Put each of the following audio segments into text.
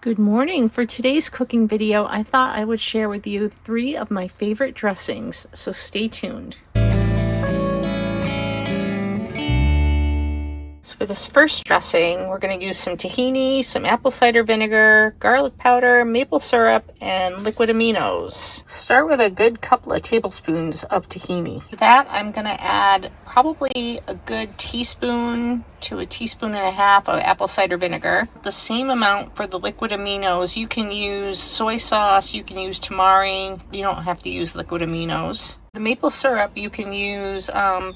Good morning. For today's cooking video, I thought I would share with you 3 of my favorite dressings, so stay tuned. So for this first dressing, we're going to use some tahini, some apple cider vinegar, garlic powder, maple syrup, and liquid aminos. Start with a good couple of tablespoons of tahini. To that, I'm going to add probably a good teaspoon to a teaspoon and a half of apple cider vinegar. The same amount for the liquid aminos. You can use soy sauce, you can use tamari, you don't have to use liquid aminos. The maple syrup you can use,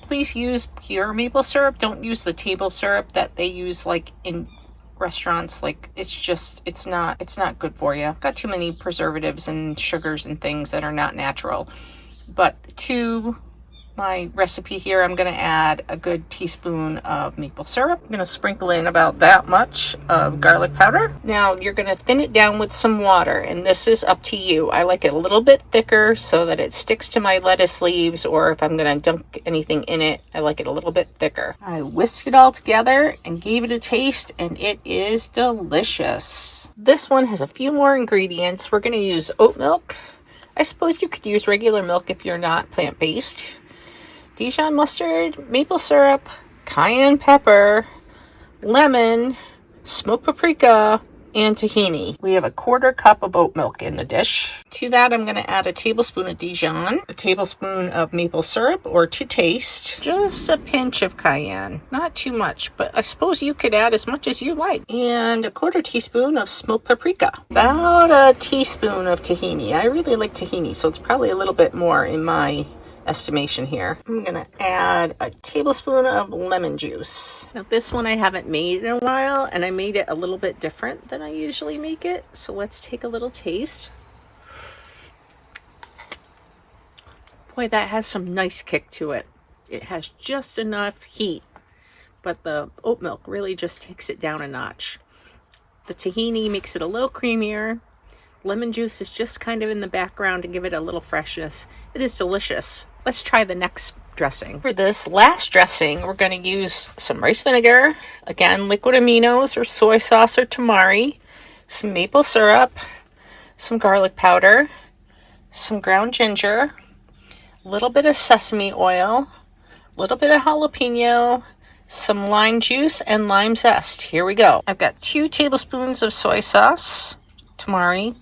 please use pure maple syrup. Don't use the table syrup that they use like in restaurants. Like it's not good for you. Got too many preservatives and sugars and things that are not natural. But to my recipe here, I'm going to add a good teaspoon of maple syrup. I'm going to sprinkle in about that much of garlic powder. Now you're going to thin it down with some water, and this is up to you. I like it a little bit thicker so that it sticks to my lettuce leaves, or if I'm going to dunk anything in it, I like it a little bit thicker. I whisked it all together and gave it a taste, and it is delicious. This one has a few more ingredients. We're going to use oat milk. I suppose you could use regular milk if you're not plant-based. Dijon mustard, maple syrup, cayenne pepper, lemon, smoked paprika, and tahini. We have a 1/4 cup of oat milk in the dish. To that, I'm going to add a tablespoon of Dijon, a tablespoon of maple syrup, or to taste, just a pinch of cayenne. Not too much, but I suppose you could add as much as you like. And a 1/4 teaspoon of smoked paprika. About a teaspoon of tahini. I really like tahini, so it's probably a little bit more in my estimation here. I'm gonna add a tablespoon of lemon juice. Now this one I haven't made in a while, and I made it a little bit different than I usually make it. So let's take a little taste. Boy, that has some nice kick to it. It has just enough heat, but the oat milk really just takes it down a notch. The tahini makes it a little creamier. Lemon juice is just kind of in the background to give it a little freshness. It is delicious. Let's try the next dressing. For this last dressing, we're going to use some rice vinegar, again, liquid aminos or soy sauce or tamari, some maple syrup, some garlic powder, some ground ginger, a little bit of sesame oil, a little bit of jalapeno, some lime juice, and lime zest. Here we go. I've got 2 tablespoons of soy sauce, tamari,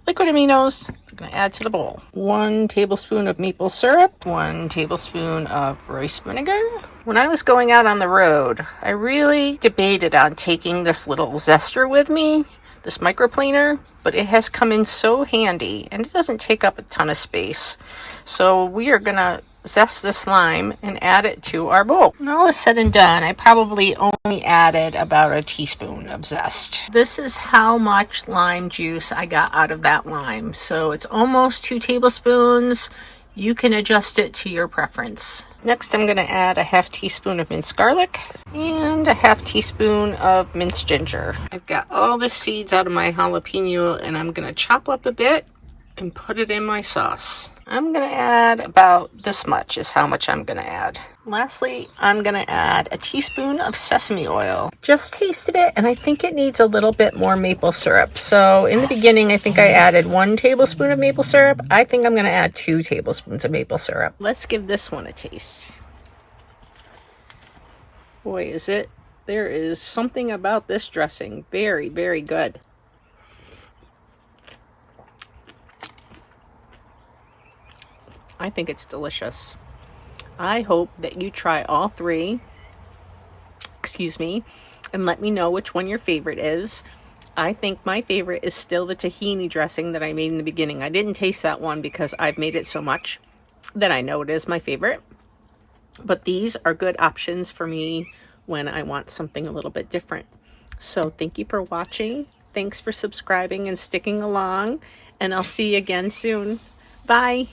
liquid aminos. I'm going to add to the bowl. 1 tablespoon of maple syrup, 1 tablespoon of rice vinegar. When I was going out on the road, I really debated on taking this little zester with me, this microplaner, but it has come in so handy and it doesn't take up a ton of space. So we are going to zest this lime and add it to our bowl. When all is said and done, I probably only added about a teaspoon of zest. This is how much lime juice I got out of that lime. So it's almost 2 tablespoons. You can adjust it to your preference. Next, I'm going to add a 1/2 teaspoon of minced garlic and a 1/2 teaspoon of minced ginger. I've got all the seeds out of my jalapeno, and I'm going to chop up a bit and put it in my sauce. I'm going to add about this much is how much I'm going to add. Lastly, I'm going to add a teaspoon of sesame oil. Just tasted it, and I think it needs a little bit more maple syrup. So in the beginning, I think I added 1 tablespoon of maple syrup. I think I'm going to add 2 tablespoons of maple syrup. Let's give this one a taste. Boy, there is something about this dressing. Very, very good. I think it's delicious. I hope that you try all 3, and let me know which one your favorite is. I think my favorite is still the tahini dressing that I made in the beginning. I didn't taste that one because I've made it so much that I know it is my favorite. But these are good options for me when I want something a little bit different. So thank you for watching. Thanks for subscribing and sticking along, and I'll see you again soon. Bye.